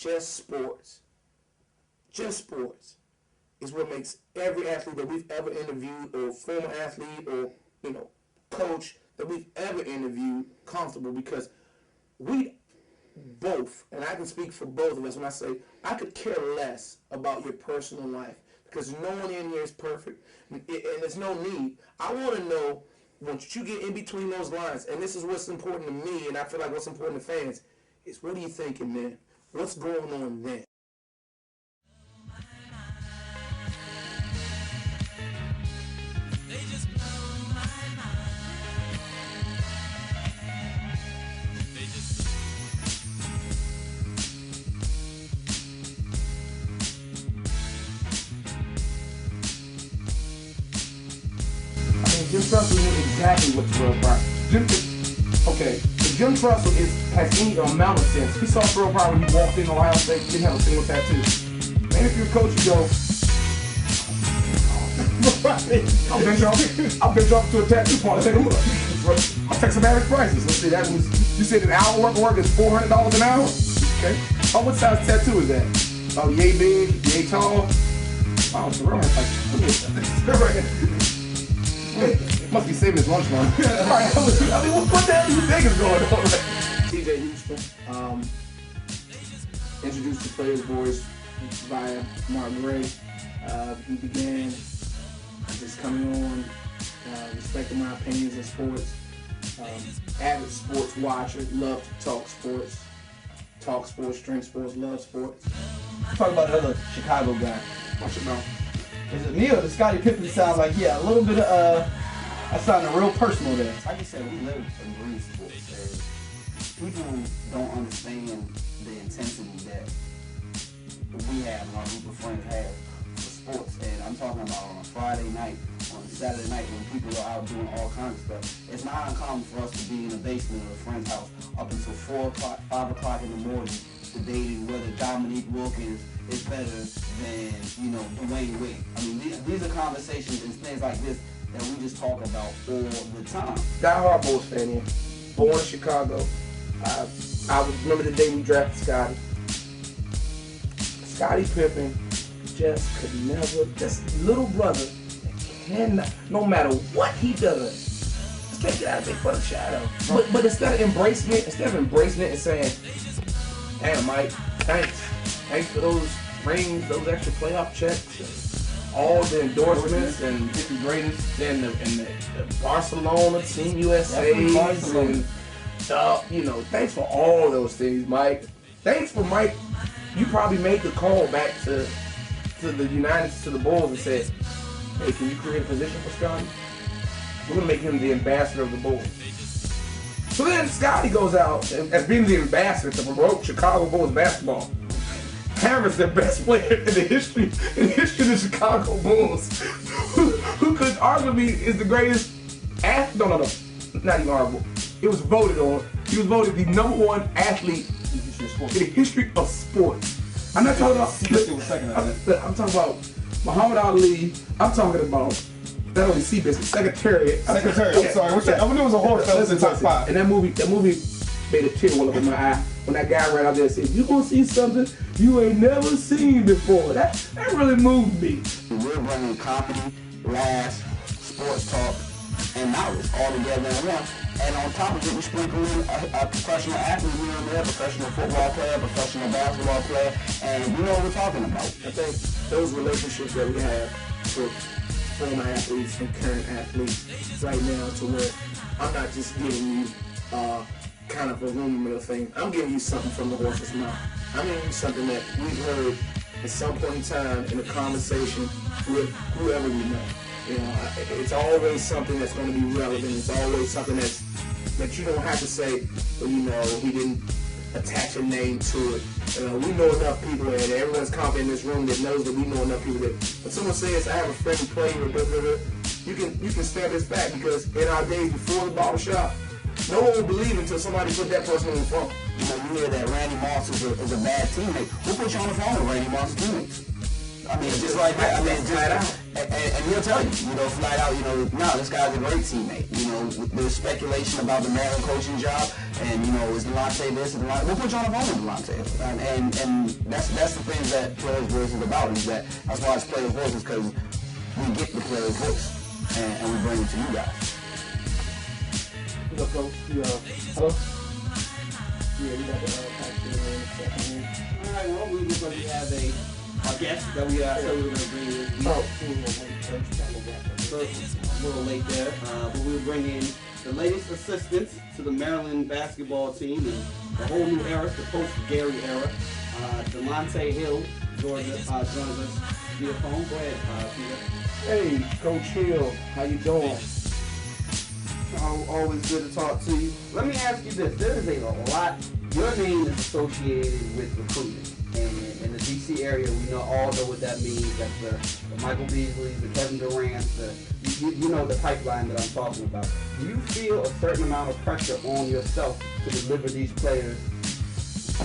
just sports is what makes every athlete that we've ever interviewed, or former athlete, or coach that we've ever interviewed, comfortable, because we both, and I can speak for both of us when I say I could care less about your personal life, because no one in here is perfect, and there's no need. I want to know, once you get in between those lines, and this is what's important to me, and I feel like what's important to fans, is what are you thinking, man? What's going on there? Jim Tressel knew exactly what Terrell Pryor. If Jim Tressel has any amount of sense, he saw Terrell Pryor when he walked in Ohio State, didn't have a single tattoo. Man, if you're a coach, you go, I'll bet you off to a tattoo parlor. Take a look. I'll take some average prices. Let's see, that was, you said an hour work is $400 an hour? Okay. Oh, what size tattoo is that? Oh, yay big, yay tall. Wow, Terrell has like, must be saving his lunch money. What the hell do you think is going on? TJ Houston, introduced to Players Boys via Mark Gray. He began just coming on, respecting my opinions in sports. Avid sports watcher, love to talk sports, drink sports, love sports. Talk about another Chicago guy. Watch it now. Is it Neil? The Scottie Pippen sounds like, yeah, a little bit of, that sounded real personal there. Like you said, we live in green sports. People don't understand the intensity that we have and our group of friends have for sports. And I'm talking about on a Friday night, on a Saturday night, when people are out doing all kinds of stuff. It's not uncommon for us to be in the basement of a friend's house up until 4 o'clock, 5 o'clock in the morning, debating whether Dominique Wilkins is better than, Dwayne Wade. I mean, these are conversations and things like this that we just talk about all the time. Die-hard Bulls fan here. Born in Chicago. I remember the day we drafted Scottie. Scottie Pippen just could never, just little brother that cannot, no matter what he does, just can't get out of Big Brother shadow. But instead of embracing it and saying, damn Mike, thanks for those rings, those extra playoff checks, all the endorsements and the greatest, and the Barcelona, Team USA, and thanks for all those things, Mike. Thanks for Mike. You probably made the call back to the Bulls and said, hey, can you create a position for Scottie? We're gonna make him the ambassador of the Bulls. So then Scottie goes out as being the ambassador to promote Chicago Bulls basketball. Hammer's the best player in the history of the Chicago Bulls, who could arguably is the greatest athlete. No, not even arguable. It was voted on. He was voted the #1 athlete in the history of sports. I'm not talking about. I'm talking about Muhammad Ali. I'm talking about not only Seabiscuit, Secretariat. I'm sorry. I knew it was a horse that was in top 5. And that movie made a tear well up in my eye when that guy ran out there and said, "You gonna see something you ain't never seen before." That really moved me. We're bringing comedy, laughs, sports talk, and knowledge all together at once. And on top of it, we sprinkle in a professional athlete here and there, professional football player, professional basketball player, and you know what we're talking about. I think those relationships that we have with former athletes and current athletes right now, to where I'm not just giving you kind of a rumor mill thing. I'm giving you something from the horse's mouth. I'm giving you something that we've heard at some point in time in a conversation with whoever we know. It's always something that's going to be relevant. It's always something that you don't have to say, well, he didn't attach a name to it. We know enough people, and everyone's confident in this room that knows that we know enough people that when someone says, I have a friend who played with blah, blah, blah, you can stamp this back, because in our days before the barbershop, no one would believe until somebody put that person on the phone. You hear that Randy Moss is a bad teammate. Who put you on the phone with Randy Moss' teammates? I mean, just like that. I mean, And he'll tell you, flat out, no, this guy's a great teammate. There's speculation about the Maryland coaching job, and is Delonte this and Delonte? We'll put you on the phone with Delonte, and that's the thing that Players Voice is about. That's why it's Players Voice, is because we get the Players Voice and we bring it to you guys. Hello, Coach. Hello. Yeah, we got the package in a second here. All right. Well, we look like we have a guest that we said we were going to bring in. So a little late there, but we'll bring in the latest assistants to the Maryland basketball team and the whole new era, the post-Gary era. Delonte Hill joins us via phone. Go ahead, Peter. Hey, Coach Hill, how you doing? Always good to talk to you. Let me ask you this. There is a lot. Your name is associated with recruiting. And in the DC area, we all know what that means. That's the Michael Beasleys, the Kevin Durant's, you know the pipeline that I'm talking about. Do you feel a certain amount of pressure on yourself to deliver these players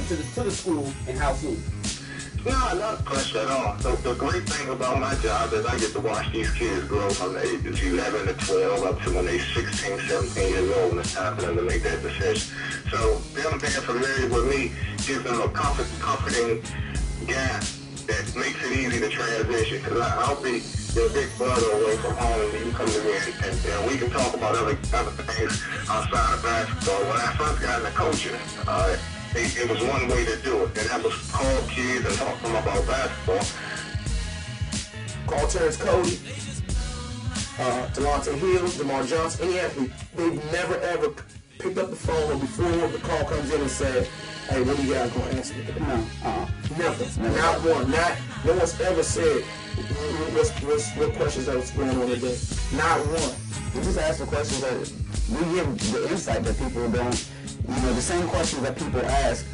to the school, and how soon? No, not pressure at all. The great thing about my job is I get to watch these kids grow from the ages 11 to 12 up to when they're 16, 17 years old, and it's time for them to make that decision. So them being familiar with me gives them a comforting gap that makes it easy to transition. Because I'll be your big brother away from home, and you come to me and we can talk about other things outside of basketball. When I first got into coaching, it was one way to do it, and that was call kids and talk to them about basketball. Call Terrence Cody, Delonte Hill, DeMar Johnson, any athlete. They've never ever picked up the phone or before the call comes in and said, hey, what do you guys going to answer me? No. Nothing. Not one. No one's ever said, what questions are going on today? Not one. We just ask the questions that we give the insight that people don't. The same questions that people ask,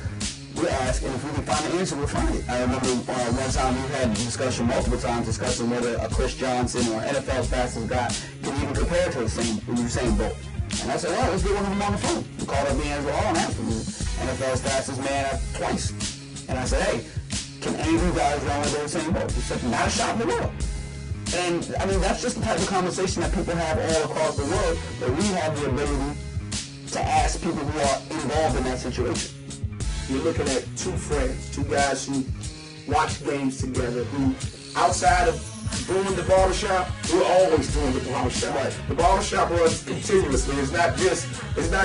we ask, and if we can find the answer, we'll find it. I remember one time we had a discussion, multiple times, discussing whether a Chris Johnson or NFL's fastest guy can even compare to the same boat. And I said, well, let's get one of them on the phone. We called up D'Angelo Hall and asked him, NFL's fastest man twice. And I said, hey, can any of you guys run with the same boat? He said, not a shot in the world. And, that's just the type of conversation that people have all across the world, that we have the ability to ask people who are involved in that situation. You're looking at two friends, two guys who watch games together, who outside of doing the barbershop, we're always doing the barbershop. Right. The barbershop runs continuously. It's not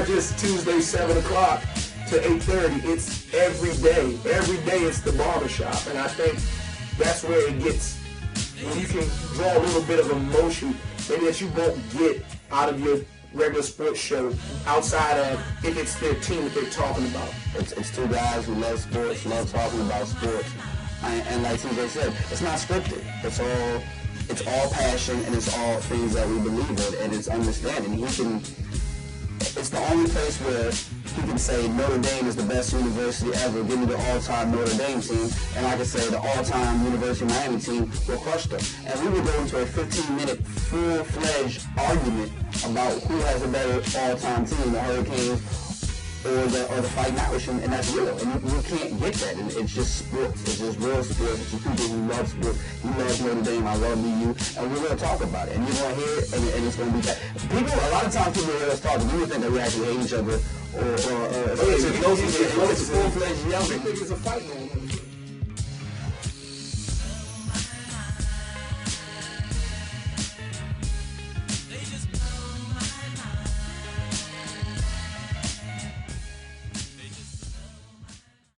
just Tuesday 7 o'clock to 8:30. It's every day. Every day it's the barbershop. And I think that's where it gets, when you can draw a little bit of emotion, maybe that you won't get out of your regular sports show outside of if it's their team that they're talking about. It's two guys who love sports, love talking about sports, and like TJ said, it's not scripted. It's all passion, and it's all things that we believe in, and it's understanding. It's the only place where he can say Notre Dame is the best university ever, give me the all-time Notre Dame team, and I can say the all-time University of Miami team will crush them. And we would go into a 15-minute full-fledged argument about who has a better all-time team, the Hurricanes or the Fighting Irish, and that's real. And you can't get that. It's just sports. It's just real sports. It's just people who love sports. You love Notre Dame, I love BU, and we're going to talk about it. And you're going to hear it, and it's going to be bad. A lot of times people hear us talking, we would think that we actually hate each other, or it's full-fledged yelling. I think it's a fight going on.